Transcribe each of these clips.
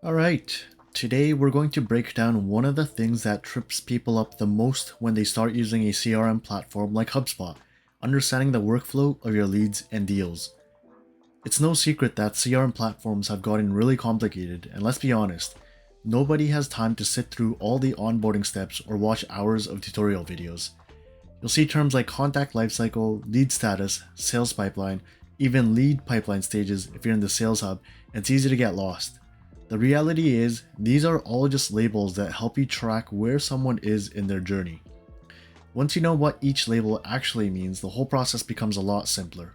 Alright, today we're going to break down one of the things that trips people up the most when they start using a CRM platform like HubSpot, understanding the workflow of your leads and deals. It's no secret that CRM platforms have gotten really complicated, and let's be honest, nobody has time to sit through all the onboarding steps or watch hours of tutorial videos. You'll see terms like contact lifecycle, lead status, sales pipeline, even lead pipeline stages if you're in the sales hub, and it's easy to get lost. The reality is, these are all just labels that help you track where someone is in their journey. Once you know what each label actually means, the whole process becomes a lot simpler.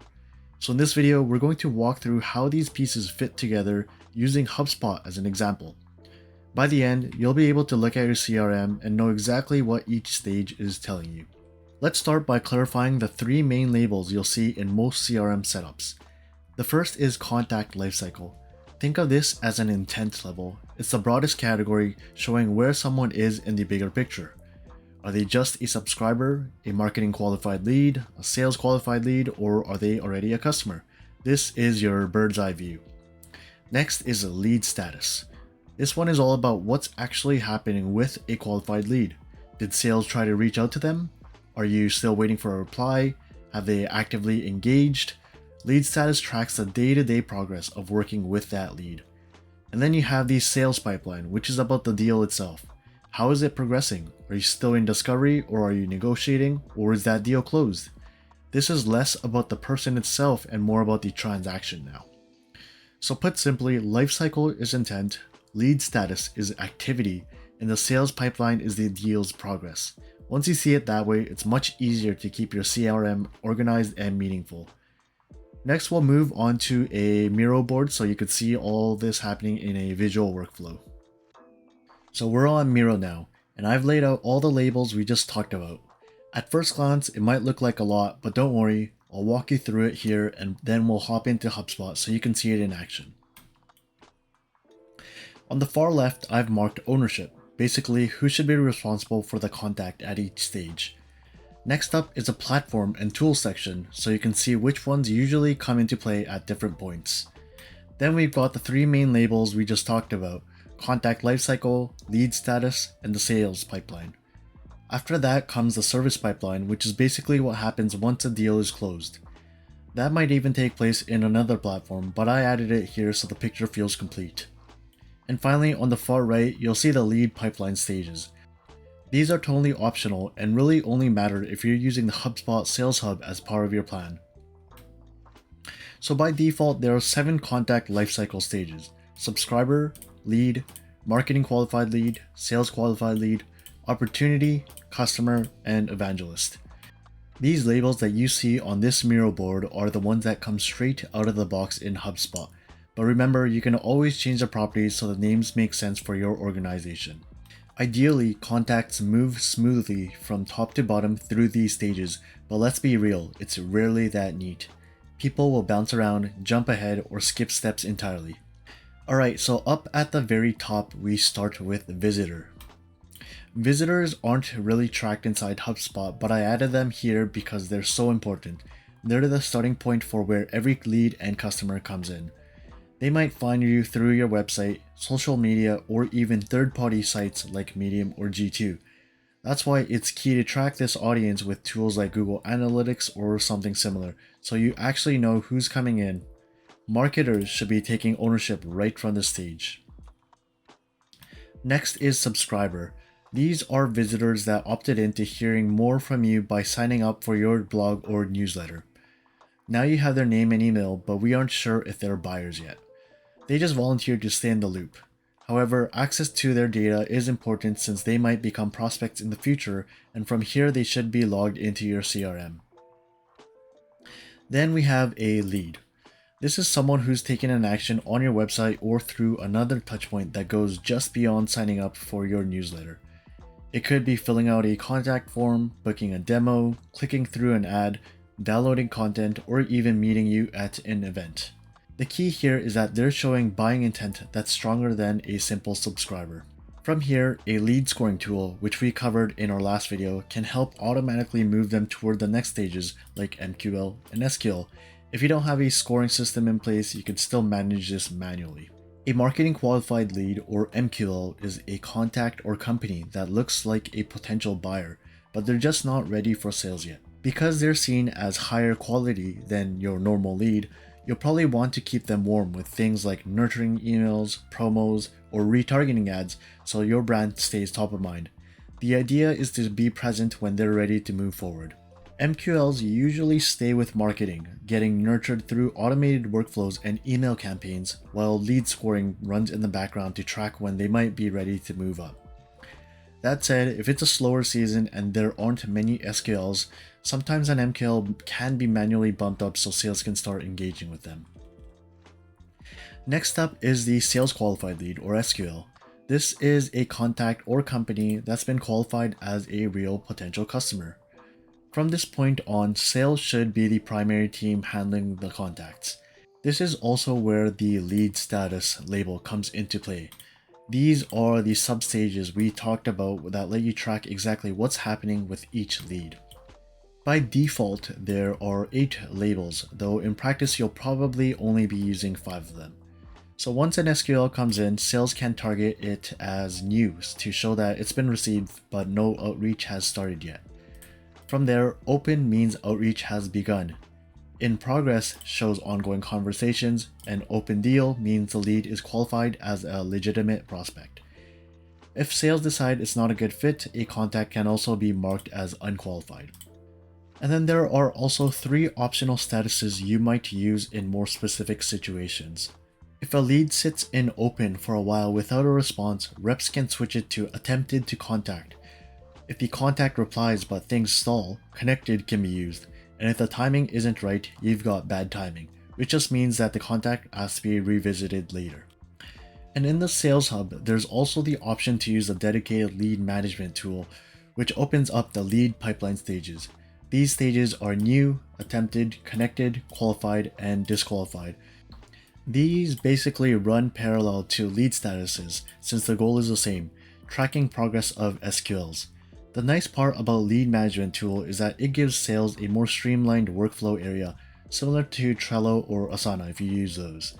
So in this video, we're going to walk through how these pieces fit together using HubSpot as an example. By the end, you'll be able to look at your CRM and know exactly what each stage is telling you. Let's start by clarifying the three main labels you'll see in most CRM setups. The first is contact lifecycle. Think of this as an intent level. It's the broadest category, showing where someone is in the bigger picture. Are they just a subscriber, a marketing qualified lead, a sales qualified lead, or are they already a customer? This is your bird's eye view. Next is lead status. This one is all about what's actually happening with a qualified lead. Did sales try to reach out to them? Are you still waiting for a reply? Have they actively engaged? Lead status tracks the day-to-day progress of working with that lead. And then you have the sales pipeline, which is about the deal itself. How is it progressing? Are you still in discovery, or are you negotiating, or is that deal closed? This is less about the person itself and more about the transaction now. So put simply, lifecycle is intent, lead status is activity, and the sales pipeline is the deal's progress. Once you see it that way, it's much easier to keep your CRM organized and meaningful. Next, we'll move on to a Miro board so you could see all this happening in a visual workflow. So we're on Miro now, and I've laid out all the labels we just talked about. At first glance, it might look like a lot, but don't worry, I'll walk you through it here and then we'll hop into HubSpot so you can see it in action. On the far left, I've marked ownership, basically who should be responsible for the contact at each stage. Next up is a platform and tools section, so you can see which ones usually come into play at different points. Then we've got the three main labels we just talked about: contact lifecycle, lead status, and the sales pipeline. After that comes the service pipeline, which is basically what happens once a deal is closed. That might even take place in another platform, but I added it here so the picture feels complete. And finally, on the far right, you'll see the lead pipeline stages. These are totally optional and really only matter if you're using the HubSpot Sales Hub as part of your plan. So by default, there are 7 contact lifecycle stages: subscriber, lead, marketing qualified lead, sales qualified lead, opportunity, customer, and evangelist. These labels that you see on this Miro board are the ones that come straight out of the box in HubSpot. But remember, you can always change the properties so the names make sense for your organization. Ideally, contacts move smoothly from top to bottom through these stages, but let's be real, it's rarely that neat. People will bounce around, jump ahead, or skip steps entirely. Alright, so up at the very top, we start with visitor. Visitors aren't really tracked inside HubSpot, but I added them here because they're so important. They're the starting point for where every lead and customer comes in. They might find you through your website, social media, or even third-party sites like Medium or G2. That's why it's key to track this audience with tools like Google Analytics or something similar, so you actually know who's coming in. Marketers should be taking ownership right from the stage. Next is subscriber. These are visitors that opted into hearing more from you by signing up for your blog or newsletter. Now you have their name and email, but we aren't sure if they're buyers yet. They just volunteered to stay in the loop. However, access to their data is important since they might become prospects in the future, and from here they should be logged into your CRM. Then we have a lead. This is someone who's taken an action on your website or through another touchpoint that goes just beyond signing up for your newsletter. It could be filling out a contact form, booking a demo, clicking through an ad, downloading content, or even meeting you at an event. The key here is that they're showing buying intent that's stronger than a simple subscriber. From here, a lead scoring tool, which we covered in our last video, can help automatically move them toward the next stages like MQL and SQL. If you don't have a scoring system in place, you can still manage this manually. A marketing qualified lead or MQL is a contact or company that looks like a potential buyer, but they're just not ready for sales yet. Because they're seen as higher quality than your normal lead, you'll probably want to keep them warm with things like nurturing emails, promos, or retargeting ads so your brand stays top of mind. The idea is to be present when they're ready to move forward. MQLs usually stay with marketing, getting nurtured through automated workflows and email campaigns, while lead scoring runs in the background to track when they might be ready to move up. That said, if it's a slower season and there aren't many SQLs, sometimes an MQL can be manually bumped up so sales can start engaging with them. Next up is the Sales Qualified Lead or SQL. This is a contact or company that's been qualified as a real potential customer. From this point on, sales should be the primary team handling the contacts. This is also where the lead status label comes into play. These are the substages we talked about that let you track exactly what's happening with each lead. By default, there are 8 labels, though in practice you'll probably only be using 5 of them. So once an SQL comes in, sales can target it as news to show that it's been received but no outreach has started yet. From there, open means outreach has begun. In progress shows ongoing conversations, and open deal means the lead is qualified as a legitimate prospect. If sales decide it's not a good fit, a contact can also be marked as unqualified. And then there are also 3 optional statuses you might use in more specific situations. If a lead sits in open for a while without a response, reps can switch it to attempted to contact. If the contact replies but things stall, connected can be used, and if the timing isn't right, you've got bad timing, which just means that the contact has to be revisited later. And in the Sales Hub, there's also the option to use a dedicated lead management tool, which opens up the lead pipeline stages. These stages are new, attempted, connected, qualified, and disqualified. These basically run parallel to lead statuses, since the goal is the same, tracking progress of SQLs. The nice part about lead management tool is that it gives sales a more streamlined workflow area, similar to Trello or Asana if you use those.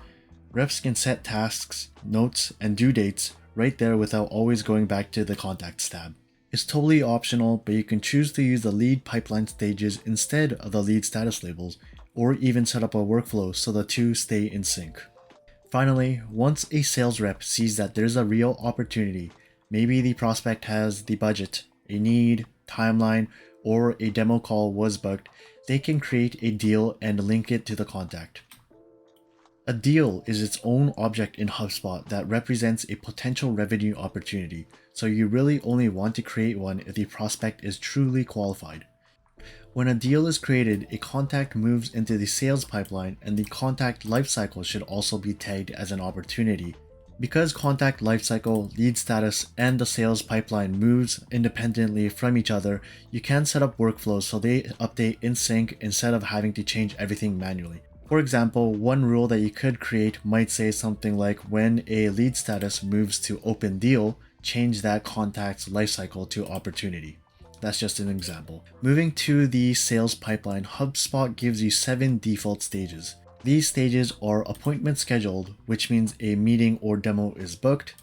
Reps can set tasks, notes, and due dates right there without always going back to the contacts tab. It's totally optional, but you can choose to use the lead pipeline stages instead of the lead status labels, or even set up a workflow so the two stay in sync. Finally, once a sales rep sees that there's a real opportunity, maybe the prospect has the budget, a need, timeline, or a demo call was booked, they can create a deal and link it to the contact. A deal is its own object in Hubspot that represents a potential revenue opportunity, so you really only want to create one if the prospect is truly qualified. When a deal is created, a contact moves into the sales pipeline, and the contact lifecycle should also be tagged as an opportunity. Because contact lifecycle, lead status, and the sales pipeline moves independently from each other, you can set up workflows so they update in sync instead of having to change everything manually. For example, one rule that you could create might say something like when a lead status moves to open deal, change that contact's lifecycle to opportunity. That's just an example. Moving to the sales pipeline, HubSpot gives you 7 default stages. These stages are appointment scheduled, which means a meeting or demo is booked,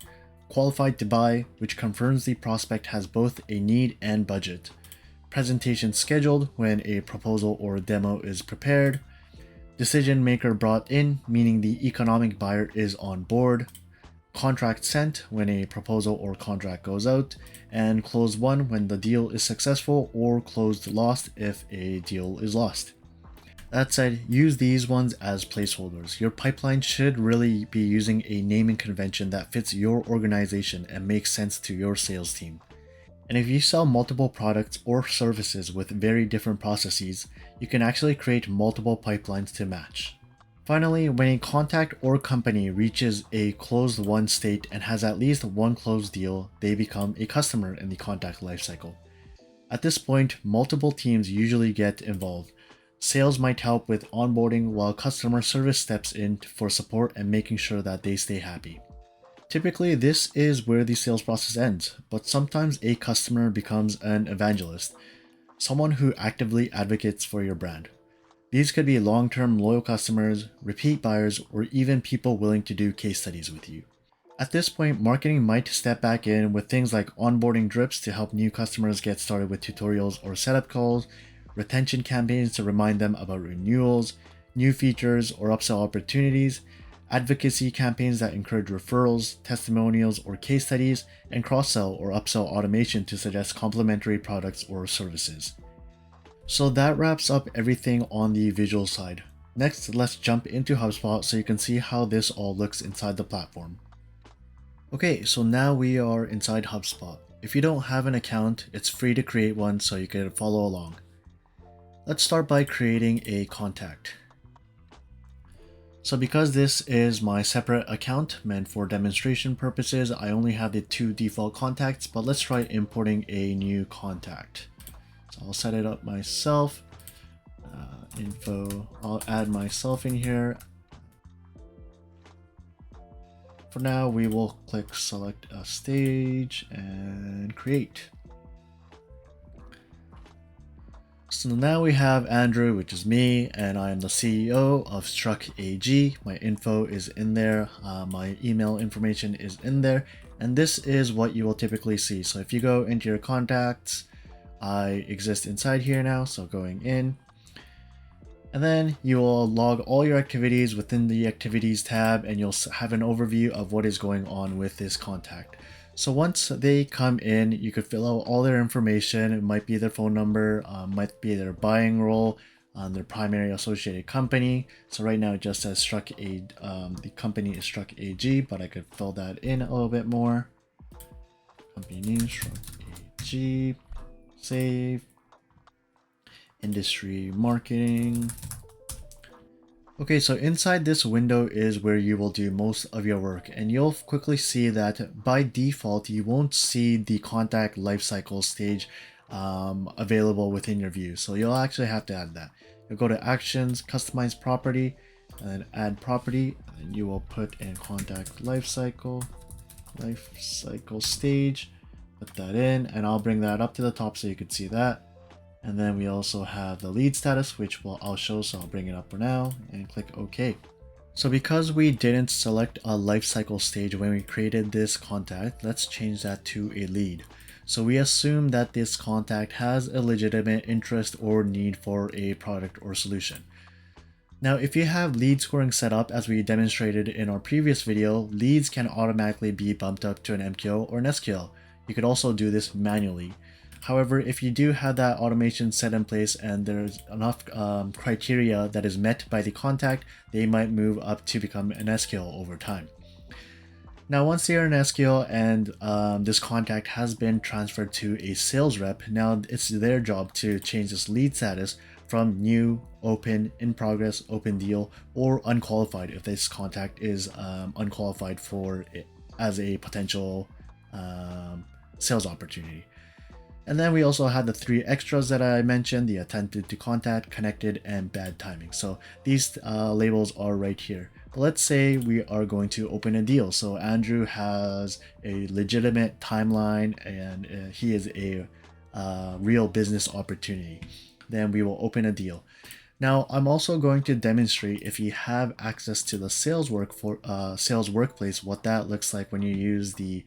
qualified to buy, which confirms the prospect has both a need and budget, presentation scheduled when a proposal or demo is prepared, decision maker brought in, meaning the economic buyer is on board, contract sent when a proposal or contract goes out, and close won when the deal is successful, or closed lost if a deal is lost. That said, use these ones as placeholders. Your pipeline should really be using a naming convention that fits your organization and makes sense to your sales team. And if you sell multiple products or services with very different processes, you can actually create multiple pipelines to match. Finally, when a contact or company reaches a closed won state and has at least one closed deal, they become a customer in the contact lifecycle. At this point, multiple teams usually get involved. Sales might help with onboarding while customer service steps in for support and making sure that they stay happy. Typically, this is where the sales process ends, but sometimes a customer becomes an evangelist, someone who actively advocates for your brand. These could be long-term loyal customers, repeat buyers, or even people willing to do case studies with you. At this point, marketing might step back in with things like onboarding drips to help new customers get started with tutorials or setup calls, retention campaigns to remind them about renewals, new features or upsell opportunities, advocacy campaigns that encourage referrals, testimonials, or case studies, and cross-sell or upsell automation to suggest complementary products or services. So that wraps up everything on the visual side. Next, let's jump into HubSpot so you can see how this all looks inside the platform. Okay, so now we are inside HubSpot. If you don't have an account, it's free to create one so you can follow along. Let's start by creating a contact. So because this is my separate account meant for demonstration purposes, I only have the 2 default contacts, but let's try importing a new contact. So I'll set it up myself. Info, I'll add myself in here. For now, we will click select a stage and create. So now we have Andrew, which is me, and I am the CEO of Struck AG. My info is in there, my email information is in there, and this is what you will typically see. So if you go into your contacts, I exist inside here now, so going in. And then you will log all your activities within the activities tab, and you'll have an overview of what is going on with this contact. So once they come in, you could fill out all their information. It might be their phone number, might be their buying role, their primary associated company. So right now it just says Struck A, the company is Struck AG, but I could fill that in a little bit more. Company name, Struck AG, save. Industry marketing. Okay, so inside this window is where you will do most of your work, and you'll quickly see that by default you won't see the contact lifecycle stage available within your view. So you'll actually have to add that. You'll go to actions, customize property, and then add property, and you will put in contact lifecycle stage. Put that in, and I'll bring that up to the top so you can see that. And then we also have the lead status, which I'll show, so I'll bring it up for now and click OK. So because we didn't select a lifecycle stage when we created this contact, let's change that to a lead. So we assume that this contact has a legitimate interest or need for a product or solution. Now, if you have lead scoring set up as we demonstrated in our previous video, leads can automatically be bumped up to an MQL or an SQL. You could also do this manually. However, if you do have that automation set in place and there's enough criteria that is met by the contact, they might move up to become an SQL over time. Now, once they are an SQL and this contact has been transferred to a sales rep, now it's their job to change this lead status from new, open, in progress, open deal, or unqualified if this contact is unqualified for it as a potential sales opportunity. And then we also had the 3 extras that I mentioned, the attempted to contact, connected, and bad timing. So these labels are right here. But let's say we are going to open a deal. So Andrew has a legitimate timeline and he is a real business opportunity. Then we will open a deal. Now I'm also going to demonstrate if you have access to the sales workplace, what that looks like when you use the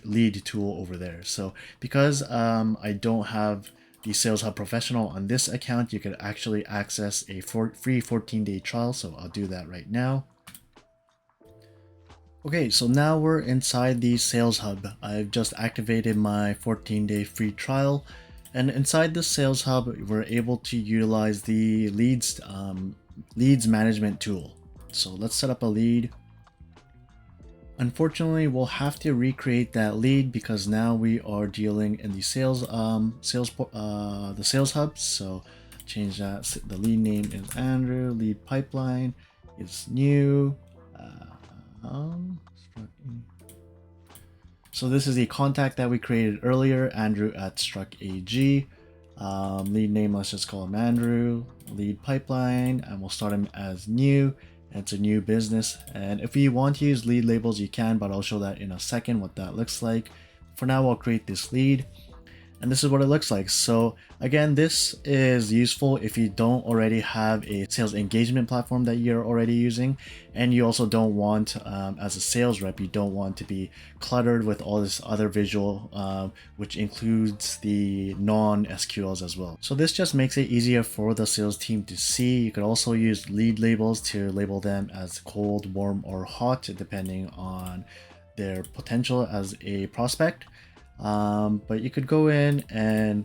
lead tool over there. So because I don't have the Sales Hub Professional on this account, you can actually access a free 14-day trial. So I'll do that right now. Okay, so now we're inside the Sales Hub. I've just activated my 14-day free trial. And inside the Sales Hub, we're able to utilize the leads management tool. So let's set up a lead. Unfortunately, we'll have to recreate that lead because now we are dealing in the sales hub. So change that. The lead name is Andrew. Lead pipeline is new. So this is the contact that we created earlier, Andrew at Struck AG. Lead name, let's just call him Andrew. Lead pipeline, and we'll start him as new. It's a new business, and if you want to use lead labels you can, but I'll show that in a second what that looks like. For now, I'll create this lead, And this is what it looks like. So again, this is useful if you don't already have a sales engagement platform that you're already using, and you also don't want, as a sales rep, you don't want to be cluttered with all this other visual, which includes the non-SQLs as well. So this just makes it easier for the sales team to see. You could also use lead labels to label them as cold, warm, or hot, depending on their potential as a prospect. But you could go in and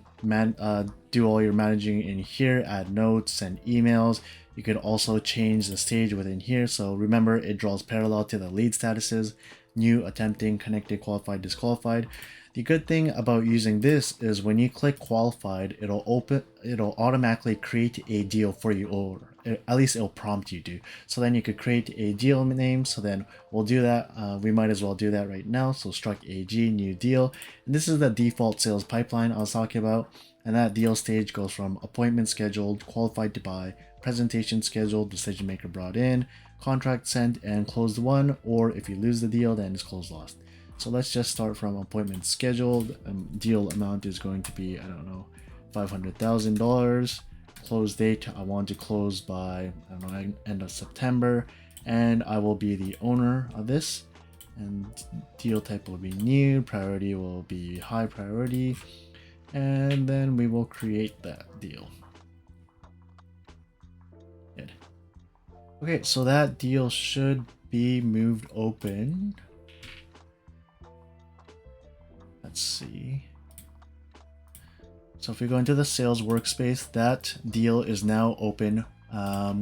do all your managing in here, add notes and emails. You could also change the stage within here. So remember, it draws parallel to the lead statuses: new, attempting, connected, qualified, disqualified. The good thing about using this is when you click qualified, it'll automatically create a deal for you, or at least it'll prompt you to. So then you could create a deal name. So then we'll do that. We might as well do that right now. So struct AG, new deal. And this is the default sales pipeline I was talking about. And that deal stage goes from appointment scheduled, qualified to buy, presentation scheduled, decision maker brought in, contract sent, and closed won. Or if you lose the deal, then it's closed lost. So let's just start from appointment scheduled. Deal amount is going to be, I don't know, $500,000. Close date, I want to close by, I don't know, end of September, and I will be the owner of this. And deal type will be new, priority will be high priority, and then we will create that deal. Good. Okay, so that deal should be moved open. Let's see. So if we go into the sales workspace, that deal is now open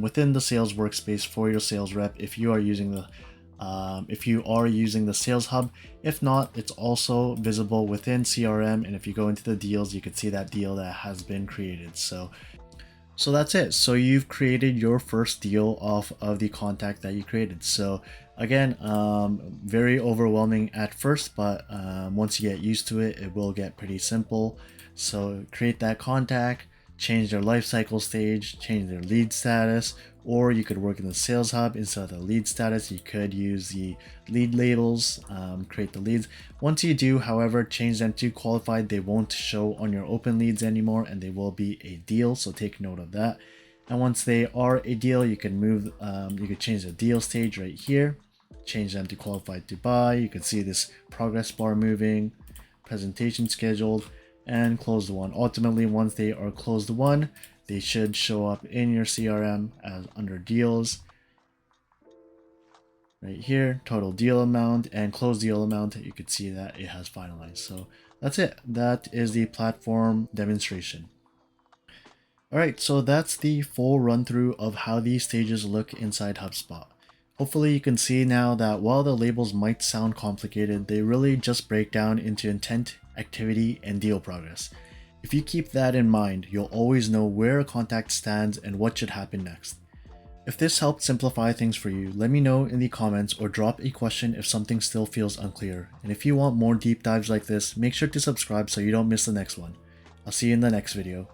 within the sales workspace for your sales rep if you are using the sales hub. If not, it's also visible within CRM, and if you go into the deals, you can see that deal that has been created. So that's it. So you've created your first deal off of the contact that you created. So again, very overwhelming at first, but once you get used to it, it will get pretty simple. So create that contact, change their lifecycle stage, change their lead status, or you could work in the sales hub. Instead of the lead status, you could use the lead labels, create the leads. Once you do, however, change them to qualified, they won't show on your open leads anymore, and they will be a deal. So take note of that. And once they are a deal, you can you could change the deal stage right here, change them to qualified to buy. You can see this progress bar moving, presentation scheduled, and closed won. Ultimately, once they are closed won, they should show up in your CRM as under deals. Right here, total deal amount and closed deal amount, you could see that it has finalized. So that's it. That is the platform demonstration. Alright, so that's the full run through of how these stages look inside HubSpot. Hopefully you can see now that while the labels might sound complicated, they really just break down into intent, activity, and deal progress. If you keep that in mind, you'll always know where a contact stands and what should happen next. If this helped simplify things for you, let me know in the comments or drop a question if something still feels unclear. And if you want more deep dives like this, make sure to subscribe so you don't miss the next one. I'll see you in the next video.